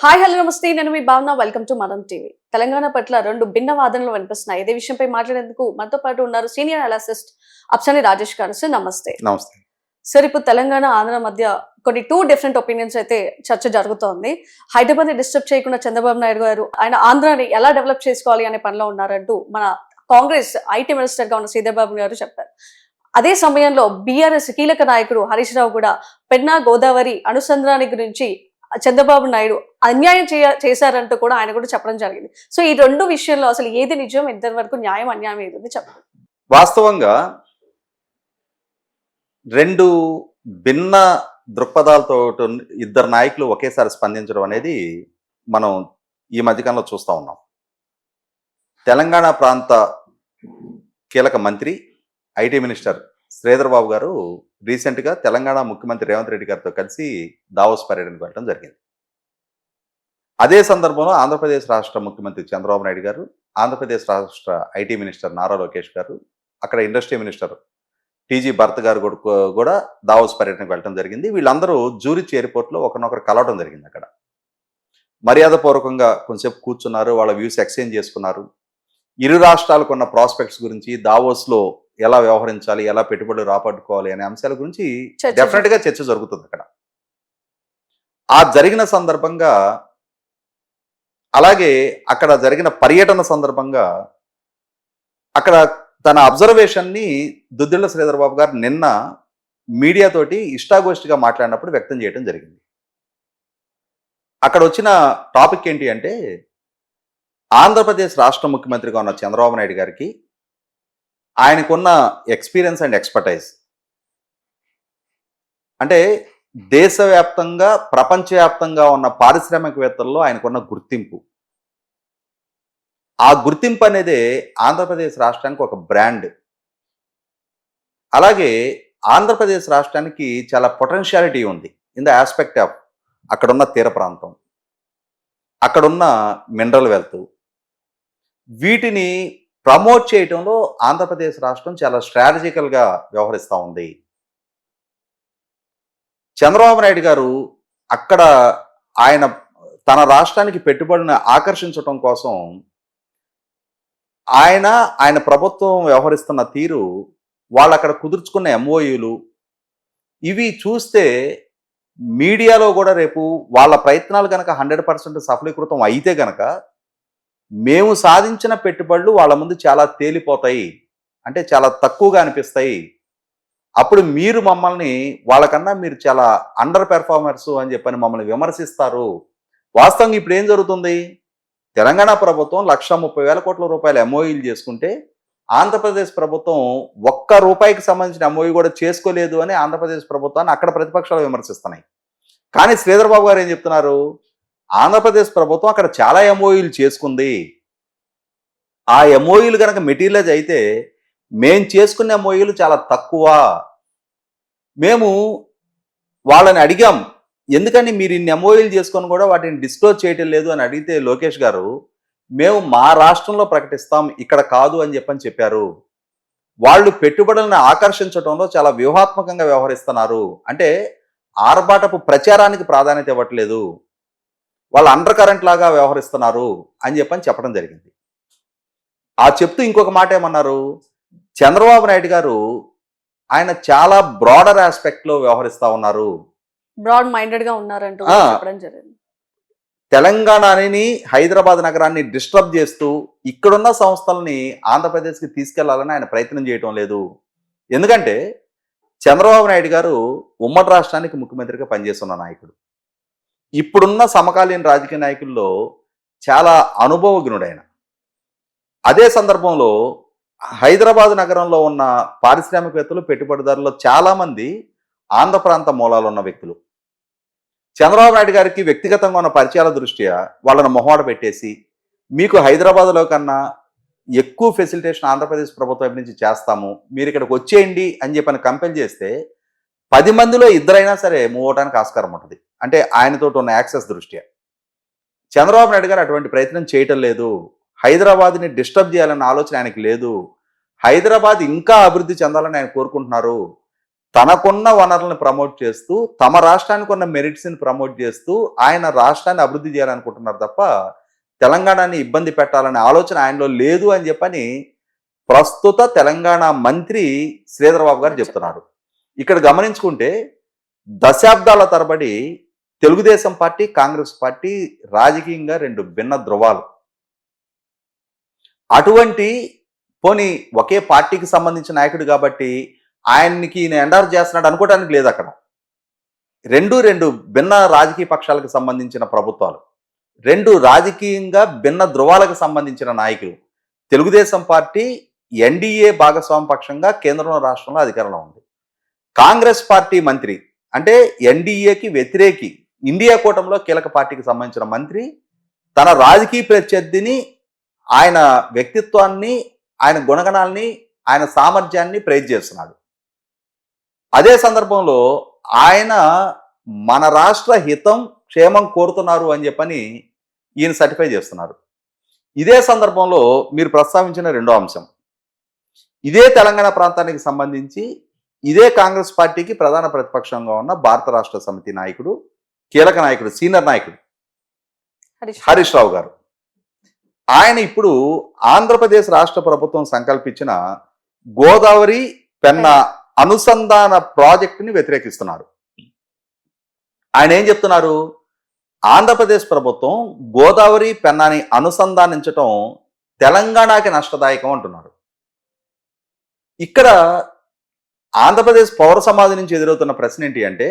Hi hello నమస్తే నేను మీ భావన వెల్కమ్ టు మనం టీవీ. తెలంగాణ పట్ల రెండు భిన్న వాదనలు వినిపిస్తున్నాయి. ఇదే విషయంపై మాట్లాడేందుకు మనతో పాటు ఉన్నారు సీనియర్ అనలిస్ట్ అప్సాని రాజేష్ గారు. సార్ నమస్తే. నమస్తే. సార్ ఇప్పుడు తెలంగాణ ఆంధ్ర మధ్య కొన్ని టూ డిఫరెంట్ ఒపీనియన్స్ అయితే చర్చ జరుగుతోంది. హైదరాబాద్ ని డిస్టర్బ్ చేయకుండా చంద్రబాబు నాయుడు గారు ఆయన ఆంధ్రాని ఎలా డెవలప్ చేసుకోవాలి అనే పనిలో ఉన్నారంటూ మన కాంగ్రెస్ ఐటీ మినిస్టర్ గా ఉన్న శ్రీధర్ బాబు గారు చెప్పారు. అదే సమయంలో బీఆర్ఎస్ కీలక నాయకుడు హరీష్ రావు కూడా పెన్నా గోదావరి అనుసంధానాన్ని గురించి చంద్రబాబు నాయుడు అన్యాయం చేశారంటూ కూడా ఆయన కూడా చెప్పడం జరిగింది. సో ఈ రెండు విషయంలో అసలు ఏది నిజం, ఇద్దరి వరకు న్యాయం అన్యాయం ఏది చెప్పండి. వాస్తవంగా రెండు భిన్న దృక్పథాలతో ఇద్దరు నాయకులు ఒకేసారి స్పందించడం అనేది మనం ఈ మధ్యకాలంలో చూస్తూ ఉన్నాం. తెలంగాణ ప్రాంత కీలక మంత్రి ఐటీ మినిస్టర్ శ్రీధర్ బాబు గారు రీసెంట్గా తెలంగాణ ముఖ్యమంత్రి రేవంత్ రెడ్డి గారితో కలిసి దావోస్ పర్యటనకు వెళ్ళడం జరిగింది. అదే సందర్భంలో ఆంధ్రప్రదేశ్ రాష్ట్ర ముఖ్యమంత్రి చంద్రబాబు నాయుడు గారు, ఆంధ్రప్రదేశ్ రాష్ట్ర ఐటీ మినిస్టర్ నారా లోకేష్ గారు, అక్కడ ఇండస్ట్రీ మినిస్టర్ టీజీ భరత్ గారు కూడా దావోస్ పర్యటనకు వెళ్ళడం జరిగింది. వీళ్ళందరూ జూరిచ్ ఎయిర్పోర్ట్లో ఒకరినొకరు కలవడం జరిగింది. అక్కడ మర్యాదపూర్వకంగా కొంచెంసేపు కూర్చున్నారు, వాళ్ళ వ్యూస్ ఎక్స్చేంజ్ చేసుకున్నారు. ఇరు రాష్ట్రాలకు ఉన్న ప్రాస్పెక్ట్స్ గురించి, దావోస్లో ఎలా వ్యవహరించాలి, ఎలా పెట్టుబడులు రాబట్టుకోవాలి అనే అంశాల గురించి డెఫినెట్ గా చర్చ జరుగుతుంది అక్కడ. ఆ జరిగిన సందర్భంగా, అలాగే అక్కడ జరిగిన పర్యటన సందర్భంగా అక్కడ తన అబ్జర్వేషన్ ని దుద్దిళ్ల శ్రీధర్ బాబు గారు నిన్న మీడియాతోటి ఇష్టాగోష్ఠిగా మాట్లాడినప్పుడు వ్యక్తం చేయడం జరిగింది. అక్కడ వచ్చిన టాపిక్ ఏంటి అంటే, ఆంధ్రప్రదేశ్ రాష్ట్ర ముఖ్యమంత్రిగా ఉన్న చంద్రబాబు నాయుడు గారికి ఆయనకున్న ఎక్స్పీరియన్స్ అండ్ ఎక్స్పర్టైజ్, అంటే దేశవ్యాప్తంగా ప్రపంచవ్యాప్తంగా ఉన్న పారిశ్రామికవేత్తల్లో ఆయనకున్న గుర్తింపు, ఆ గుర్తింపు అనేది ఆంధ్రప్రదేశ్ రాష్ట్రానికి ఒక బ్రాండ్. అలాగే ఆంధ్రప్రదేశ్ రాష్ట్రానికి చాలా పొటెన్షియాలిటీ ఉంది ఇన్ ద ఆస్పెక్ట్ ఆఫ్ అక్కడున్న తీర ప్రాంతం, అక్కడున్న మినరల్ వెల్త్, వీటిని ప్రమోట్ చేయడంలో ఆంధ్రప్రదేశ్ రాష్ట్రం చాలా స్ట్రాటజికల్గా వ్యవహరిస్తూ ఉంది. చంద్రబాబు నాయుడు గారు అక్కడ ఆయన తన రాష్ట్రానికి పెట్టుబడిని ఆకర్షించడం కోసం ఆయన ప్రభుత్వం వ్యవహరిస్తున్న తీరు, వాళ్ళు అక్కడ కుదుర్చుకున్న ఎంఓయూలు, ఇవి చూస్తే మీడియాలో కూడా రేపు వాళ్ళ ప్రయత్నాలు కనుక 100% సఫలీకృతం అయితే గనక మేము సాధించిన పెట్టుబడులు వాళ్ళ ముందు చాలా తేలిపోతాయి, అంటే చాలా తక్కువగా అనిపిస్తాయి. అప్పుడు మీరు మమ్మల్ని వాళ్ళకన్నా మీరు చాలా అండర్ పెర్ఫార్మర్స్ అని చెప్పని మమ్మల్ని విమర్శిస్తారు. వాస్తవంగా ఇప్పుడు ఏం జరుగుతుంది, తెలంగాణ ప్రభుత్వం 1,30,000 కోట్ల రూపాయల ఎంఓయూలు చేసుకుంటే ఆంధ్రప్రదేశ్ ప్రభుత్వం ఒక్క రూపాయికి సంబంధించిన ఎంఓయూ కూడా చేసుకోలేదు అని ఆంధ్రప్రదేశ్ ప్రభుత్వాన్ని అక్కడ ప్రతిపక్షాలు విమర్శిస్తున్నాయి. కానీ శ్రీధర్ బాబు గారు ఏం చెప్తున్నారు, ఆంధ్రప్రదేశ్ ప్రభుత్వం అక్కడ చాలా ఎంఓయూలు చేసుకుంది, ఆ ఎంఓయూలు కనుక మెటీరియలైజ్ అయితే మేము చేసుకున్న ఎంఓయూలు చాలా తక్కువ. మేము వాళ్ళని అడిగాం, ఎందుకని మీరు ఇన్ని ఎంఓయూలు చేసుకొని కూడా వాటిని డిస్క్లోజ్ చేయటం లేదు అని అడిగితే లోకేష్ గారు, మేము మా రాష్ట్రంలో ప్రకటిస్తాం, ఇక్కడ కాదు అని చెప్పారు. వాళ్ళు పెట్టుబడులను ఆకర్షించడంలో చాలా వ్యూహాత్మకంగా వ్యవహరిస్తున్నారు, అంటే ఆర్భాటపు ప్రచారానికి ప్రాధాన్యత ఇవ్వట్లేదు, వాళ్ళు అండర్ కరెంట్ లాగా వ్యవహరిస్తున్నారు అని చెప్పడం జరిగింది. ఆ చెప్తూ ఇంకొక మాట ఏమన్నారు, చంద్రబాబు నాయుడు గారు ఆయన చాలా బ్రాడర్ ఆస్పెక్ట్ లో వ్యవహరిస్తా ఉన్నారు, బ్రాడ్ మైండెడ్ గా ఉన్నారంటూ చెప్పడం జరిగింది. తెలంగాణని, హైదరాబాద్ నగరాన్ని డిస్టర్బ్ చేస్తూ ఇక్కడున్న సంస్థలని ఆంధ్రప్రదేశ్కి తీసుకెళ్లాలని ఆయన ప్రయత్నం చేయటం లేదు. ఎందుకంటే చంద్రబాబు నాయుడు గారు ఉమ్మడి రాష్ట్రానికి ముఖ్యమంత్రిగా పనిచేస్తున్న నాయకుడు, ఇప్పుడున్న సమకాలీన రాజకీయ నాయకుల్లో చాలా అనుభవజ్ఞుడైన. అదే సందర్భంలో హైదరాబాద్ నగరంలో ఉన్న పారిశ్రామికవేత్తలు, పెట్టుబడిదారులు చాలామంది ఆంధ్ర ప్రాంత మూలాలు ఉన్న వ్యక్తులు. చంద్రబాబు నాయుడు గారికి వ్యక్తిగతంగా ఉన్న పరిచయాల దృష్ట్యా వాళ్ళని మొహమాట పెట్టేసి, మీకు హైదరాబాద్లో కన్నా ఎక్కువ ఫెసిలిటేషన్ ఆంధ్రప్రదేశ్ ప్రభుత్వం వైపు నుంచి చేస్తాము, మీరు ఇక్కడికి వచ్చేయండి అని చెప్పని కంపెల్ చేస్తే 10 మందిలో ఇద్దరైనా సరే మూవ్ అవడానికి ఆస్కారం ఉంటుంది, అంటే ఆయనతో ఉన్న యాక్సెస్ దృష్ట్యా. చంద్రబాబు నాయుడు గారు అటువంటి ప్రయత్నం చేయటం లేదు, హైదరాబాద్ని డిస్టర్బ్ చేయాలన్న ఆలోచన ఆయనకి లేదు, హైదరాబాద్ ఇంకా అభివృద్ధి చెందాలని ఆయన కోరుకుంటున్నారు. తనకున్న వనరులను ప్రమోట్ చేస్తూ తమ రాష్ట్రానికి ఉన్న మెరిట్స్ని ప్రమోట్ చేస్తూ ఆయన రాష్ట్రాన్ని అభివృద్ధి చేయాలనుకుంటున్నారు తప్ప తెలంగాణని ఇబ్బంది పెట్టాలనే ఆలోచన ఆయనలో లేదు అని చెప్పని ప్రస్తుత తెలంగాణ మంత్రి శ్రీధర్ బాబు గారు చెప్తున్నారు. ఇక్కడ గమనించుకుంటే దశాబ్దాల తరబడి తెలుగుదేశం పార్టీ కాంగ్రెస్ పార్టీ రాజకీయంగా రెండు భిన్న ధృవాలు. అటువంటి పోనీ ఒకే పార్టీకి సంబంధించిన నాయకుడు కాబట్టి ఆయనకి ఈయన ఎండార్ చేస్తున్నాడు అనుకోవడానికి లేదు. అక్కడ రెండు భిన్న రాజకీయ పక్షాలకు సంబంధించిన ప్రభుత్వాలు, రెండు రాజకీయంగా భిన్న ధృవాలకు సంబంధించిన నాయకులు. తెలుగుదేశం పార్టీ ఎన్డీఏ భాగస్వామ్య పక్షంగా కేంద్రంలో రాష్ట్రంలో అధికారంలో ఉంది. కాంగ్రెస్ పార్టీ మంత్రి అంటే ఎన్డీఏకి వ్యతిరేకి ఇండియా కూటమిలో కీలక పార్టీకి సంబంధించిన మంత్రి తన రాజకీయ ప్రత్యర్థిని, ఆయన వ్యక్తిత్వాన్ని, ఆయన గుణగణాలని, ఆయన సామర్థ్యాన్ని ప్రైజ్ చేస్తున్నాడు. అదే సందర్భంలో ఆయన మన రాష్ట్ర హితం క్షేమం కోరుతున్నారు అని చెప్పని ఈయన సర్టిఫై చేస్తున్నారు. ఇదే సందర్భంలో మీరు ప్రస్తావించిన రెండో అంశం, ఇదే తెలంగాణ ప్రాంతానికి సంబంధించి ఇదే కాంగ్రెస్ పార్టీకి ప్రధాన ప్రతిపక్షంగా ఉన్న భారత రాష్ట్ర సమితి నాయకుడు, కీలక నాయకుడు, సీనియర్ నాయకుడు హరీష్ రావు గారు, ఆయన ఇప్పుడు ఆంధ్రప్రదేశ్ రాష్ట్ర ప్రభుత్వం సంకల్పించిన గోదావరి పెన్నా అనుసంధాన ప్రాజెక్టుని వ్యతిరేకిస్తున్నారు. ఆయన ఏం చెప్తున్నారు, ఆంధ్రప్రదేశ్ ప్రభుత్వం గోదావరి పెన్నాని అనుసంధానించటం తెలంగాణకి నష్టదాయకం అంటున్నారు. ఇక్కడ ఆంధ్రప్రదేశ్ పౌర సమాజం నుంచి ఎదురవుతున్న ప్రశ్న ఏంటి అంటే,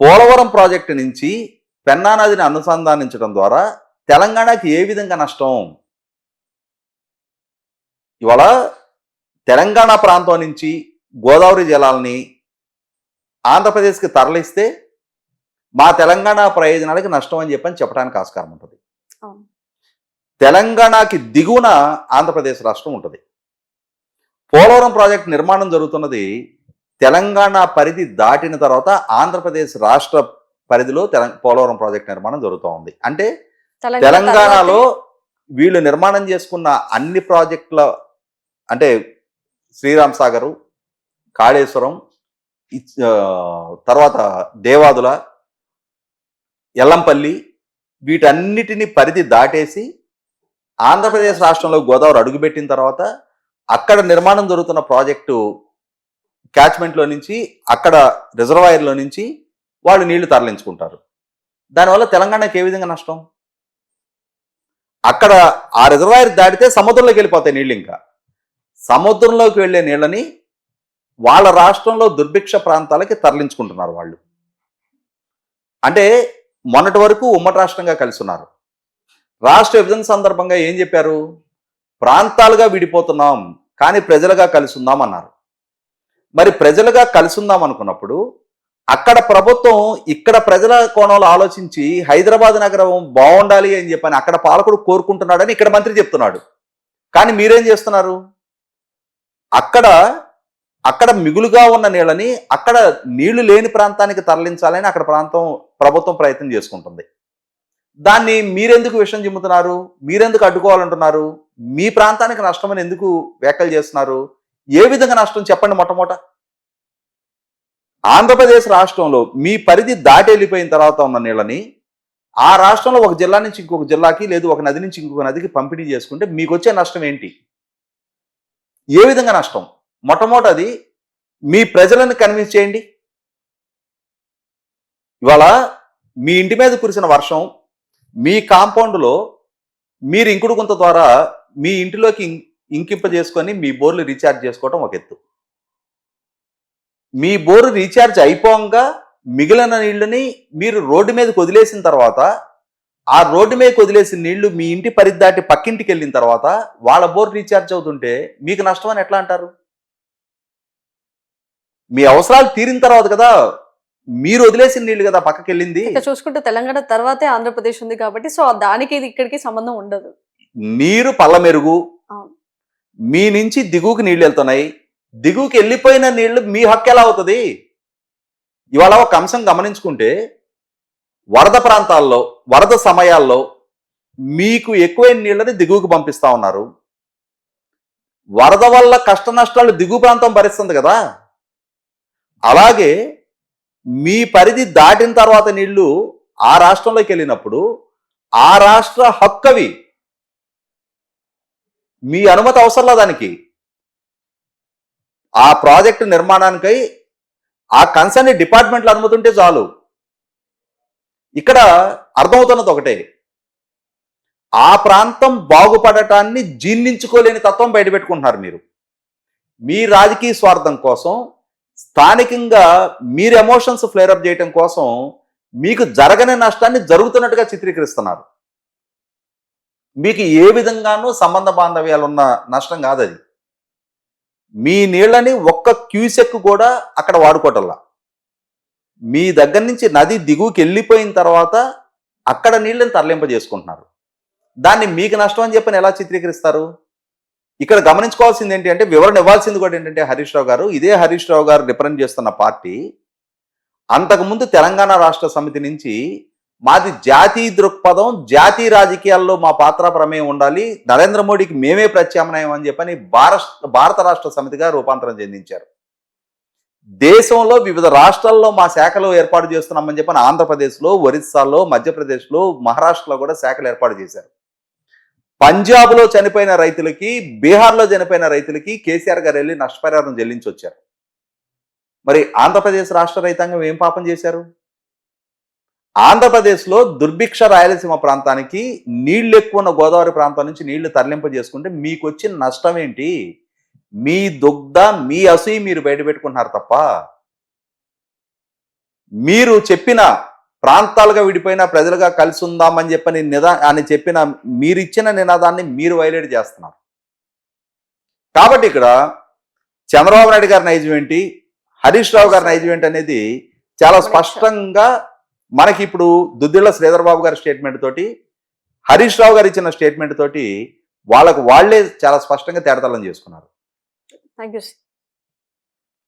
పోలవరం ప్రాజెక్టు నుంచి పెన్నా నదిని అనుసంధానించడం ద్వారా తెలంగాణకి ఏ విధంగా నష్టం? ఇవాళ తెలంగాణ ప్రాంతం నుంచి గోదావరి జలాల్ని ఆంధ్రప్రదేశ్కి తరలిస్తే మా తెలంగాణ ప్రయోజనాలకి నష్టం అని చెప్పడానికి ఆస్కారం ఉంటుంది. తెలంగాణకి దిగువన ఆంధ్రప్రదేశ్ రాష్ట్రం ఉంటుంది. పోలవరం ప్రాజెక్టు నిర్మాణం జరుగుతున్నది తెలంగాణ పరిధి దాటిన తర్వాత ఆంధ్రప్రదేశ్ రాష్ట్ర పరిధిలో పోలవరం ప్రాజెక్టు నిర్మాణం జరుగుతూ ఉంది. అంటే తెలంగాణలో వీళ్ళు నిర్మాణం చేసుకున్న అన్ని ప్రాజెక్టుల అంటే శ్రీరామ్ సాగరు, కాళేశ్వరం, తర్వాత దేవాదుల, ఎల్లంపల్లి, వీటన్నిటిని పరిధి దాటేసి ఆంధ్రప్రదేశ్ రాష్ట్రంలో గోదావరి అడుగుపెట్టిన తర్వాత అక్కడ నిర్మాణం జరుగుతున్న ప్రాజెక్టు క్యాచ్మెంట్లో నుంచి, అక్కడ రిజర్వాయర్లో నుంచి వాళ్ళు నీళ్లు తరలించుకుంటారు. దానివల్ల తెలంగాణకి ఏ విధంగా నష్టం? అక్కడ ఆ రిజర్వాయర్ దాటితే సముద్రంలోకి వెళ్ళిపోతాయి నీళ్ళు. ఇంకా సముద్రంలోకి వెళ్ళే నీళ్ళని వాళ్ళ రాష్ట్రంలో దుర్భిక్ష ప్రాంతాలకి తరలించుకుంటున్నారు వాళ్ళు. అంటే మొన్నటి వరకు ఉమ్మడి రాష్ట్రంగా కలిసి ఉన్నారు. రాష్ట్ర విభజన సందర్భంగా ఏం చెప్పారు? ప్రాంతాలుగా విడిపోతున్నాం కానీ ప్రజలుగా కలిసి ఉందాం అన్నారు. మరి ప్రజలుగా కలిసి ఉందాం అనుకున్నప్పుడు అక్కడ ప్రభుత్వం ఇక్కడ ప్రజల కోణంలో ఆలోచించి హైదరాబాద్ నగరం బాగుండాలి అని చెప్పని అక్కడ పాలకుడు కోరుకుంటున్నాడని ఇక్కడ మంత్రి చెప్తున్నాడు. కానీ మీరేం చేస్తున్నారు? అక్కడ మిగులుగా ఉన్న నీళ్ళని అక్కడ నీళ్లు లేని ప్రాంతానికి తరలించాలని అక్కడ ప్రభుత్వం ప్రయత్నం చేసుకుంటుంది. దాన్ని మీరెందుకు విషయం చిమ్ముతున్నారు? మీరెందుకు అడ్డుకోవాలంటున్నారు? మీ ప్రాంతానికి నష్టమని ఎందుకు వ్యాఖ్యలు చేస్తున్నారు? ఏ విధంగా నష్టం చెప్పండి. మొట్టమొదట ఆంధ్రప్రదేశ్ రాష్ట్రంలో మీ పరిధి దాటి వెళ్ళిపోయిన తర్వాత ఉన్న నీళ్ళని ఆ రాష్ట్రంలో ఒక జిల్లా నుంచి ఇంకొక జిల్లాకి, లేదు ఒక నది నుంచి ఇంకొక నదికి పంపిణీ చేసుకుంటే మీకు వచ్చే నష్టం ఏంటి? ఏ విధంగా నష్టం? మొట్టమొదటి మీ ప్రజలను కన్విన్స్ చేయండి. ఇవాళ మీ ఇంటి మీద కురిసిన వర్షం మీ కాంపౌండ్లో మీరు ఇంకుడు గుంత ద్వారా మీ ఇంటిలోకి ఇంకింప చేసుకొని మీ బోర్లు రీఛార్జ్ చేసుకోవటం ఒక ఎత్తు. మీ బోరు రీఛార్జ్ అయిపోగా మిగిలిన నీళ్ళని మీరు రోడ్డు మీదకి వదిలేసిన తర్వాత ఆ రోడ్డు మీదకి వదిలేసిన నీళ్లు మీ ఇంటి పరిధి దాటి పక్కింటికి వెళ్ళిన తర్వాత వాళ్ళ బోర్ రీఛార్జ్ అవుతుంటే మీకు నష్టం అని ఎట్లా అంటారు? మీ అవసరాలు తీరిన తర్వాత కదా మీరు వదిలేసిన నీళ్లు కదా పక్కకి వెళ్ళింది. చూసుకుంటే తెలంగాణ తర్వాతే ఆంధ్రప్రదేశ్ ఉంది కాబట్టి సో దానికి ఇక్కడికి సంబంధం ఉండదు. నీరు పల్ల మెరుగు, మీ నుంచి దిగువకి నీళ్లు వెళ్తున్నాయి. దిగువకి వెళ్ళిపోయిన నీళ్లు మీ హక్కు ఎలా అవుతుంది? ఇవాళ ఒక అంశం గమనించుకుంటే వరద ప్రాంతాల్లో వరద సమయాల్లో మీకు ఎక్కువైన నీళ్ళని దిగువకు పంపిస్తా ఉన్నారు. వరద వల్ల కష్ట నష్టాలు దిగువ ప్రాంతం భరిస్తుంది కదా. అలాగే మీ పరిధి దాటిన తర్వాత నీళ్లు ఆ రాష్ట్రంలోకి వెళ్ళినప్పుడు ఆ రాష్ట్ర హక్కవి, మీ అనుమతి అవసరంలా దానికి. ఆ ప్రాజెక్టు నిర్మాణానికై ఆ కన్సర్న్ డిపార్ట్మెంట్లో అనుమతి ఉంటే చాలు. ఇక్కడ అర్థమవుతున్నది ఒకటే, ఆ ప్రాంతం బాగుపడటాన్ని జీర్ణించుకోలేని తత్వం బయటపెట్టుకుంటున్నారు మీరు. మీ రాజకీయ స్వార్థం కోసం, స్థానికంగా మీరు ఎమోషన్స్ ఫ్లేరప్ చేయటం కోసం మీకు జరగని నష్టాన్ని జరుగుతున్నట్టుగా చిత్రీకరిస్తున్నారు. మీకు ఏ విధంగానూ సంబంధ బాంధవ్యాలు ఉన్న నష్టం కాదు అది. మీ నీళ్ళని ఒక్క క్యూసెక్ కూడా అక్కడ వాడుకోవటంలా. మీ దగ్గర నుంచి నది దిగువకి వెళ్ళిపోయిన తర్వాత అక్కడ నీళ్ళని తరలింపజేసుకుంటున్నారు. దాన్ని మీకు నష్టం అని చెప్పని ఎలా చిత్రీకరిస్తారు? ఇక్కడ గమనించుకోవాల్సింది ఏంటి అంటే, వివరణ ఇవ్వాల్సింది కూడా ఏంటంటే, హరీష్ రావు గారు, ఇదే హరీష్ రావు గారు రిప్రజెంట్ చేస్తున్న పార్టీ అంతకుముందు తెలంగాణ రాష్ట్ర సమితి నుంచి మాది జాతీయ దృక్పథం, జాతీయ రాజకీయాల్లో మా పాత్ర ప్రమేయం ఉండాలి, నరేంద్ర మోడీకి మేమే ప్రత్యామ్నాయం అని చెప్పని భారత రాష్ట్ర సమితిగా రూపాంతరం చెందించారు. దేశంలో వివిధ రాష్ట్రాల్లో మా శాఖలు ఏర్పాటు చేస్తున్నామని చెప్పని ఆంధ్రప్రదేశ్లో, ఒరిస్సాలో, మధ్యప్రదేశ్లో, మహారాష్ట్రలో కూడా శాఖలు ఏర్పాటు చేశారు. పంజాబ్లో చనిపోయిన రైతులకి, బీహార్లో చనిపోయిన రైతులకి కేసీఆర్ గారు వెళ్ళి నష్టపరిహారం చెల్లించి వచ్చారు. మరి ఆంధ్రప్రదేశ్ రాష్ట్ర రైతాంగం ఏం పాపం చేశారు? ఆంధ్రప్రదేశ్లో దుర్భిక్ష రాయలసీమ ప్రాంతానికి నీళ్లు ఎక్కువ ఉన్న గోదావరి ప్రాంతం నుంచి నీళ్లు తరలింపజేసుకుంటే మీకు వచ్చిన నష్టం ఏంటి? మీ దుగ్ధ, మీ అసూయ మీరు బయటపెట్టుకుంటున్నారు తప్ప, మీరు చెప్పిన ప్రాంతాలుగా విడిపోయిన ప్రజలుగా కలిసి ఉందామని చెప్పని అని చెప్పిన మీరిచ్చిన నినాదాన్ని మీరు వైలేట్ చేస్తున్నారు. కాబట్టి ఇక్కడ చంద్రబాబు నాయుడు గారి నైజం ఏంటి, హరీష్ రావు గారి నైజం ఏంటి అనేది చాలా స్పష్టంగా మనకి ఇప్పుడు దుద్దిళ్ల శ్రీధర్ బాబు గారి స్టేట్మెంట్ తోటి, హరీష్ రావు గారు ఇచ్చిన స్టేట్మెంట్ తోటి వాళ్ళకు వాళ్లే చాలా స్పష్టంగా తేడతల్లం చేసుకున్నారు. Thank you.